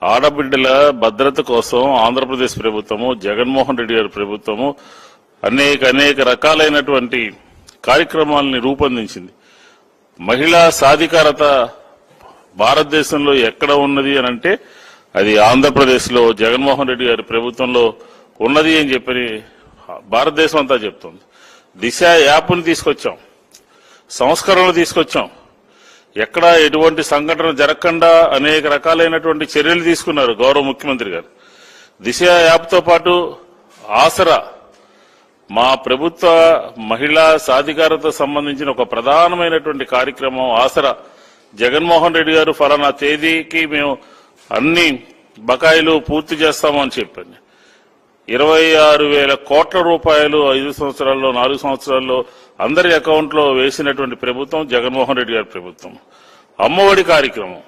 ఆడబిడ్డల భద్రత కోసం ఆంధ్రప్రదేశ్ ప్రభుత్వము జగన్మోహన్ రెడ్డి గారి ప్రభుత్వము అనేక రకాలైనటువంటి కార్యక్రమాలని రూపొందించింది. మహిళా సాధికారత భారతదేశంలో ఎక్కడ ఉన్నది అని అంటే అది ఆంధ్రప్రదేశ్ లో జగన్మోహన్ రెడ్డి గారి ప్రభుత్వంలో ఉన్నది అని చెప్పి భారతదేశం అంతా చెప్తుంది. దిశ యాప్ను తీసుకొచ్చాం, సంస్కరణలు తీసుకొచ్చాం. ఎక్కడ ఎటువంటి సంఘటన జరగకుండా అనేక రకాలైనటువంటి చర్యలు తీసుకున్నారు గౌరవ ముఖ్యమంత్రి గారు. దిశ యాప్తో పాటు ఆసరా మా ప్రభుత్వ మహిళా సాధికారత సంబంధించిన ఒక ప్రధానమైనటువంటి కార్యక్రమం ఆసరా. జగన్మోహన్ రెడ్డి గారు ఫలానా తేదీకి మేము అన్ని బకాయిలు పూర్తి చేస్తామని చెప్పండి. 26,000 కోట్ల రూపాయలు 5 సంవత్సరాల్లో 4 సంవత్సరాల్లో అందరి అకౌంట్లో వేసినటువంటి ప్రభుత్వం జగన్మోహన్ రెడ్డి గారి ప్రభుత్వం. అమ్మఒడి కార్యక్రమం,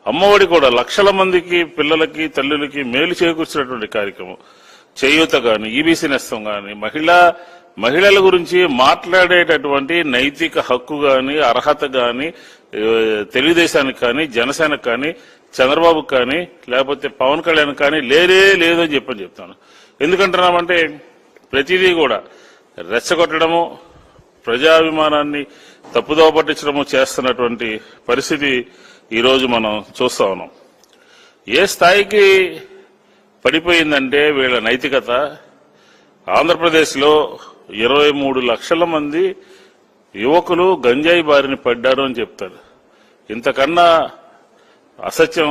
అమ్మఒడి కూడా లక్షల మందికి పిల్లలకి తల్లులకి మేలు చేకూర్చినటువంటి కార్యక్రమం. చేయూత గాని, ఈబీసీ నేస్తం గాని, మహిళల గురించి మాట్లాడేటటువంటి నైతిక హక్కు గాని, అర్హత గాని తెలుగుదేశానికి కానీ, జనసేనకు కానీ, చంద్రబాబుకు కానీ, లేకపోతే పవన్ కళ్యాణ్ కానీ లేదని చెప్తాను. ఎందుకంటున్నామంటే ప్రతిదీ కూడా రెచ్చగొట్టడము, ప్రజాభిమానాన్ని తప్పుదోవ పట్టించడము చేస్తున్నటువంటి పరిస్థితి ఈరోజు మనం చూస్తా ఉన్నాం. ఏ స్థాయికి పడిపోయిందంటే వీళ్ళ నైతికత. ఆంధ్రప్రదేశ్లో 23 లక్షల మంది యువకులు గంజాయి బారిన పడ్డారు అని చెప్తారు. ఇంతకన్నా అసత్యం,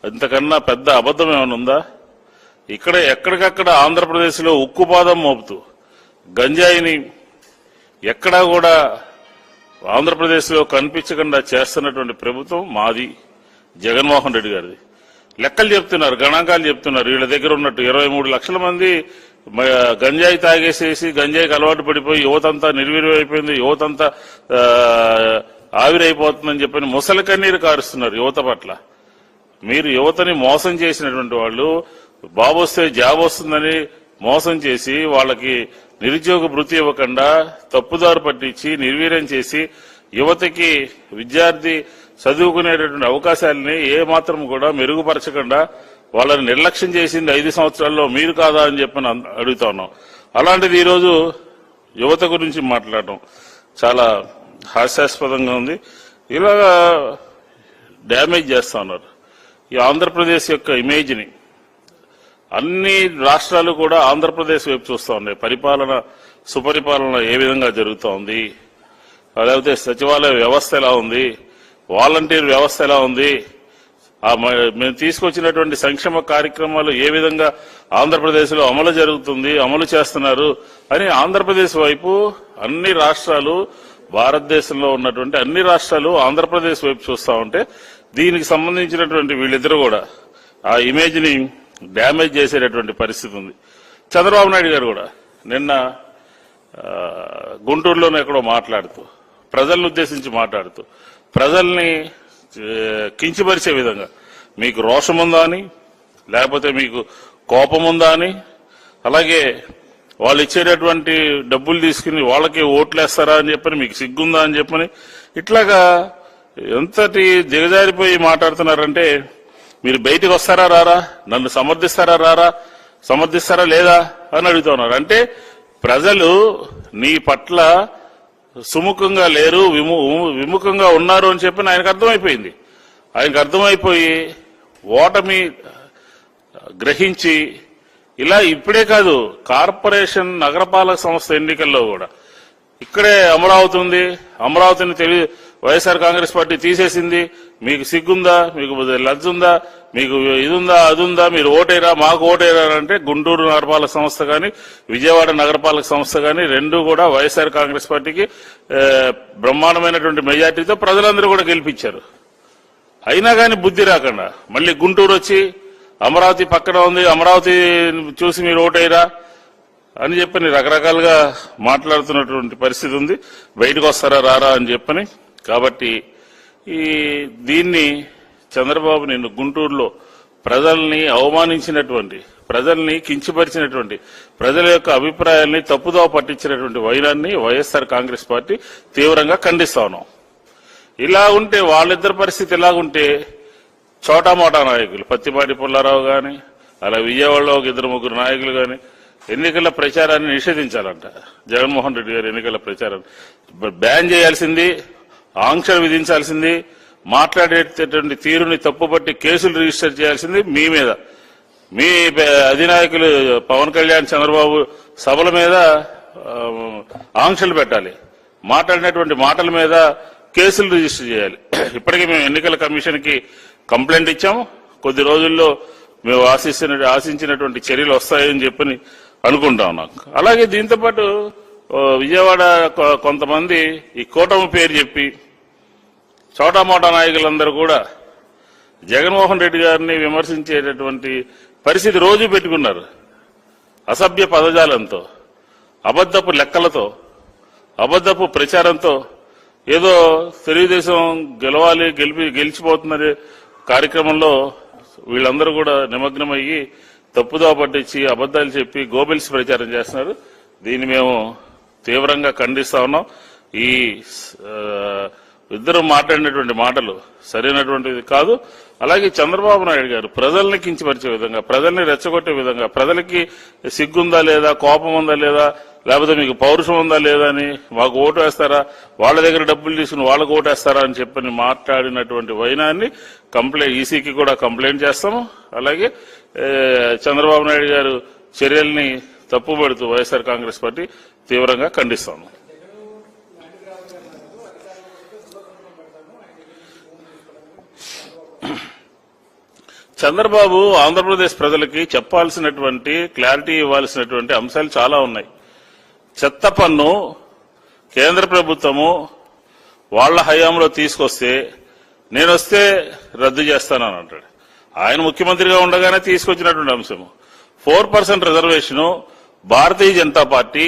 ఇంతకన్నా పెద్ద అబద్ధం ఏమైనా ఉందా? ఎక్కడికక్కడ ఆంధ్రప్రదేశ్లో ఉక్కుపాదం మోపుతూ గంజాయిని ఎక్కడా కూడా ఆంధ్రప్రదేశ్లో కనిపించకుండా చేస్తున్నటువంటి ప్రభుత్వం మాది, జగన్మోహన్ రెడ్డి గారిది. లెక్కలు చెప్తున్నారు, గణాంకాలు చెప్తున్నారు. వీళ్ళ దగ్గర ఉన్నట్టు 23 లక్షల మంది గంజాయి తాగేసేసి గంజాయికి అలవాటు పడిపోయి యువతంతా నిర్వీర్యమైపోయింది, యువతంతా ఆవిరైపోతుందని చెప్పని ముసలి కన్నీరు కారుస్తున్నారు యువత పట్ల. మీరు యువతని మోసం చేసినటువంటి వాళ్ళు, బాబు వస్తే జాబ్ వస్తుందని మోసం చేసి వాళ్ళకి నిరుద్యోగ భృతి ఇవ్వకుండా తప్పుదారు పట్టించి నిర్వీర్యం చేసి యువతకి విద్యార్థి చదువుకునేటటువంటి అవకాశాలని ఏ మాత్రం కూడా మెరుగుపరచకుండా వాళ్ళని నిర్లక్ష్యం చేసింది 5 సంవత్సరాల్లో మీరు కాదా అని చెప్పని అడుగుతా ఉన్నాం. అలాంటిది ఈరోజు యువత గురించి మాట్లాడటం చాలా హాస్యాస్పదంగా ఉంది. ఇలాగా డ్యామేజ్ చేస్తా ఉన్నారు ఈ ఆంధ్రప్రదేశ్ యొక్క ఇమేజ్ని. అన్ని రాష్ట్రాలు కూడా ఆంధ్రప్రదేశ్ వైపు చూస్తూ ఉన్నాయి. పరిపాలన, సుపరిపాలన ఏ విధంగా జరుగుతూ ఉంది, లేకపోతే సచివాలయ వ్యవస్థ ఎలా ఉంది, వాలంటీర్ వ్యవస్థ ఎలా ఉంది, మేము తీసుకొచ్చినటువంటి సంక్షేమ కార్యక్రమాలు ఏ విధంగా ఆంధ్రప్రదేశ్లో అమలు జరుగుతుంది, అమలు చేస్తున్నారు అని ఆంధ్రప్రదేశ్ వైపు అన్ని రాష్ట్రాలు, భారతదేశంలో ఉన్నటువంటి అన్ని రాష్ట్రాలు ఆంధ్రప్రదేశ్ వైపు చూస్తూ ఉంటే దీనికి సంబంధించినటువంటి వీళ్ళిద్దరూ కూడా ఆ ఇమేజ్ ని డ్యామేజ్ చేసేటటువంటి పరిస్థితి ఉంది. చంద్రబాబు నాయుడు గారు కూడా నిన్న గుంటూరులోనే ఎక్కడో మాట్లాడుతూ, ప్రజలను ఉద్దేశించి మాట్లాడుతూ, ప్రజల్ని కించపరిచే విధంగా మీకు రోషం ఉందా అని, లేకపోతే మీకు కోపం ఉందా అని, అలాగే వాళ్ళు ఇచ్చేటటువంటి డబ్బులు తీసుకుని వాళ్ళకి ఓట్లేస్తారా అని చెప్పని మీకు సిగ్గుందా అని చెప్పని ఇట్లాగా ఎంతటి దిగజారిపోయి మాట్లాడుతున్నారంటే మీరు బయటికి వస్తారా రారా, నన్ను సమర్థిస్తారా లేదా అని అడుగుతున్నారు. అంటే ప్రజలు నీ పట్ల సుముఖంగా లేరు, విముఖంగా ఉన్నారు అని చెప్పి ఆయనకు అర్థమైపోయింది. ఆయనకు అర్థమైపోయి ఓటమి గ్రహించి ఇలా ఇప్పుడే కాదు, కార్పొరేషన్ నగరపాలక సంస్థ ఎన్నికల్లో కూడా ఇక్కడే అమరావతి ఉంది, అమరావతిని వైఎస్ఆర్ కాంగ్రెస్ పార్టీ తీసేసింది, మీకు సిగ్గుందా, మీకు లజ్జ ఉందా, మీకు ఇదుందా అదుందా, మీరు ఓటేరా, మాకు ఓటేరా అంటే గుంటూరు నగరపాలక సంస్థ కానీ విజయవాడ నగరపాలక సంస్థ కానీ రెండు కూడా వైఎస్ఆర్ కాంగ్రెస్ పార్టీకి బ్రహ్మాండమైనటువంటి మెజార్టీతో ప్రజలందరూ కూడా గెలిపించారు. అయినా కానీ బుద్ధి రాకుండా మళ్ళీ గుంటూరు వచ్చి అమరావతి పక్కన ఉంది, అమరావతి చూసి మీరు ఓటేరా అని చెప్పని రకరకాలుగా మాట్లాడుతున్నటువంటి పరిస్థితి ఉంది. బయటకు వస్తారా రారా అని చెప్పని. కాబట్టి దీన్ని చంద్రబాబు నిన్ను గుంటూరులో ప్రజల్ని అవమానించినటువంటి, ప్రజల్ని కించపరిచినటువంటి, ప్రజల యొక్క అభిప్రాయాల్ని తప్పుదోవ పట్టించినటువంటి వైరాన్ని వైఎస్ఆర్ కాంగ్రెస్ పార్టీ తీవ్రంగా ఖండిస్తా ఉన్నాం. ఇలా ఉంటే వాళ్ళిద్దరి పరిస్థితి ఎలాగుంటే చోటామోటా నాయకులు పత్తిపాటి పుల్లారావు గాని, అలా విజయవాడలో ఒక 2-3 నాయకులు గాని ఎన్నికల ప్రచారాన్ని నిషేధించాలంట. జగన్మోహన్ రెడ్డి గారు ఎన్నికల ప్రచారాన్ని బ్యాన్ చేయాల్సింది, ఆంక్షలు విధించాల్సింది, మాట్లాడేటటువంటి తీరుని తప్పుపట్టి కేసులు రిజిస్టర్ చేయాల్సింది మీ మీద. మీ అధినాయకులు పవన్ కళ్యాణ్, చంద్రబాబు సభల మీద ఆంక్షలు పెట్టాలి, మాట్లాడినటువంటి మాటల మీద కేసులు రిజిస్టర్ చేయాలి. ఇప్పటికే మేము ఎన్నికల కమిషన్ కి కంప్లైంట్ ఇచ్చాము. కొద్ది రోజుల్లో మేము ఆశించినటువంటి చర్యలు వస్తాయని చెప్పని అనుకుంటా ఉన్నాం. అలాగే దీంతో పాటు విజయవాడ కొంతమంది ఈ కూటమి పేరు చెప్పి చోటామోటా నాయకులందరూ కూడా జగన్మోహన్ రెడ్డి గారిని విమర్శించేటటువంటి పరిస్థితి రోజు పెట్టుకున్నారు. అసభ్య పదజాలంతో, అబద్ధపు లెక్కలతో, అబద్ధపు ప్రచారంతో ఏదో తెలుగుదేశం గెలవాలి, గెలిచిపోతున్న కార్యక్రమంలో వీళ్ళందరూ కూడా నిమగ్నమయ్యి తప్పుదోవ పట్టించి అబద్దాలు చెప్పి గోబెల్స్ ప్రచారం చేస్తున్నారు. దీన్ని మేము తీవ్రంగా ఖండిస్తా ఉన్నాం. ఈ ఇద్దరు మాట్లాడినటువంటి మాటలు సరైనటువంటిది కాదు. అలాగే చంద్రబాబు నాయుడు గారు ప్రజల్ని కించపరిచే విధంగా, ప్రజల్ని రెచ్చగొట్టే విధంగా, ప్రజలకి సిగ్గుందా లేదా, కోపం ఉందా లేదా, లేకపోతే మీకు పౌరుషం ఉందా లేదా అని, మాకు ఓటు వేస్తారా, వాళ్ళ దగ్గర డబ్బులు తీసుకుని వాళ్ళకు ఓటు వేస్తారా అని చెప్పని మాట్లాడినటువంటి వైనాన్ని ఈసీకి కూడా కంప్లైంట్ చేస్తాము. అలాగే చంద్రబాబు నాయుడు గారు చర్యల్ని తప్పుపడుతూ వైఎస్ఆర్ కాంగ్రెస్ పార్టీ తీవ్రంగా ఖండిస్తాము. చంద్రబాబు ఆంధ్రప్రదేశ్ ప్రజలకి చెప్పాల్సినటువంటి, క్లారిటీ ఇవ్వాల్సినటువంటి అంశాలు చాలా ఉన్నాయి. చెత్త పన్ను కేంద్ర ప్రభుత్వము వాళ్ల హయాంలో తీసుకొస్తే నేనొస్తే రద్దు చేస్తానని అంటాడు. ఆయన ముఖ్యమంత్రిగా ఉండగానే తీసుకొచ్చినటువంటి అంశము 4% రిజర్వేషను భారతీయ జనతా పార్టీ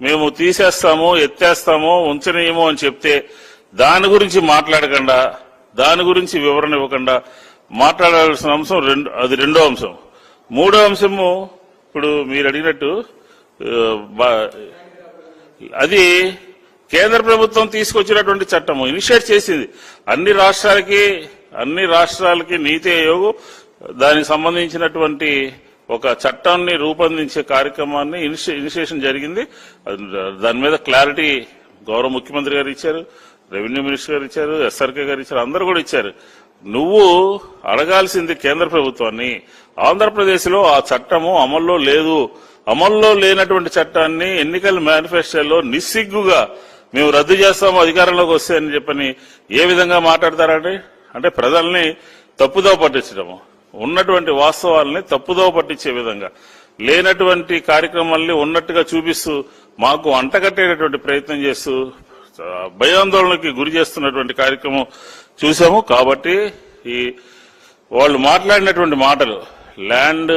మేము తీసేస్తాము, ఎత్తేస్తాము, ఉంచనీయము అని చెప్తే దాని గురించి మాట్లాడకుండా, దాని గురించి వివరణ ఇవ్వకుండా మాట్లాడాల్సిన అంశం అది రెండో అంశం. మూడో అంశము ఇప్పుడు మీరు అడిగినట్టు అది కేంద్ర ప్రభుత్వం తీసుకొచ్చినటువంటి చట్టము, ఇనిషియేట్ చేసింది. అన్ని రాష్ట్రాలకి నీతి ఆయోగ్ దానికి సంబంధించినటువంటి ఒక చట్టాన్ని రూపొందించే కార్యక్రమాన్ని ఇనిషియేషన్ జరిగింది. దాని మీద క్లారిటీ గౌరవ ముఖ్యమంత్రి గారు ఇచ్చారు, రెవెన్యూ మినిస్టర్ గారు ఇచ్చారు, ఎస్ఆర్కే గారు ఇచ్చారు, అందరూ కూడా ఇచ్చారు. నువ్వు అడగాల్సింది కేంద్ర ప్రభుత్వాన్ని, ఆంధ్రప్రదేశ్ లో ఆ చట్టము అమల్లో లేదు, అమల్లో లేనటువంటి చట్టాన్ని ఎన్నికల మేనిఫెస్టోలో నిస్సిగ్గుగా మేము రద్దు చేస్తాము అధికారంలోకి వస్తే అని చెప్పని ఏ విధంగా మాట్లాడతారండి? అంటే ప్రజల్ని తప్పుదోవ పట్టించడము, ఉన్నటువంటి వాస్తవాలని తప్పుదోవ పట్టించే విధంగా, లేనటువంటి కార్యక్రమాల్ని ఉన్నట్టుగా చూపిస్తూ మాకు అంటగట్టేటటువంటి ప్రయత్నం చేస్తూ భయాందోళనకి గురి చేస్తున్నటువంటి కార్యక్రమం చూసాము. కాబట్టి ఈ వాళ్ళు మాట్లాడినటువంటి మాటలు, ల్యాండ్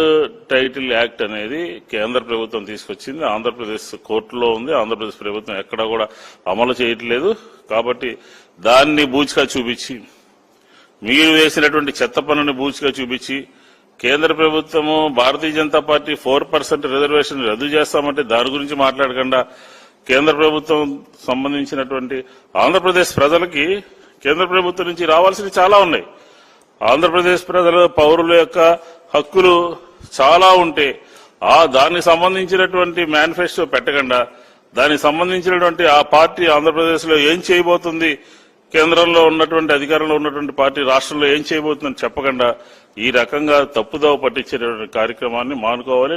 టైటిల్ యాక్ట్ అనేది కేంద్ర ప్రభుత్వం తీసుకొచ్చింది, ఆంధ్రప్రదేశ్ కోర్టులో ఉంది, ఆంధ్రప్రదేశ్ ప్రభుత్వం ఎక్కడా కూడా అమలు చేయట్లేదు. కాబట్టి దాన్ని బూచిగా చూపించి, మీరు వేసినటువంటి చెత్త పన్నుని బూచిగా చూపించి, కేంద్ర ప్రభుత్వము భారతీయ జనతా పార్టీ 4% రిజర్వేషన్ రద్దు చేస్తామంటే దాని గురించి మాట్లాడకుండా, కేంద్ర ప్రభుత్వం సంబంధించినటువంటి ఆంధ్రప్రదేశ్ ప్రజలకి కేంద్ర ప్రభుత్వం నుంచి రావాల్సినవి చాలా ఉన్నాయి. ఆంధ్రప్రదేశ్ ప్రజల పౌరుల యొక్క హక్కులు చాలా ఉంటే దానికి సంబంధించినటువంటి మేనిఫెస్టో పెట్టకుండా, దానికి సంబంధించినటువంటి ఆ పార్టీ ఆంధ్రప్రదేశ్ లో ఏం చేయబోతుంది, కేంద్రంలో ఉన్నటువంటి అధికారంలో ఉన్నటువంటి పార్టీ రాష్ట్రంలో ఏం చేయబోతుందని చెప్పకుండా ఈ రకంగా తప్పుదోవ పట్టించేటువంటి కార్యక్రమాన్ని మానుకోవాలి.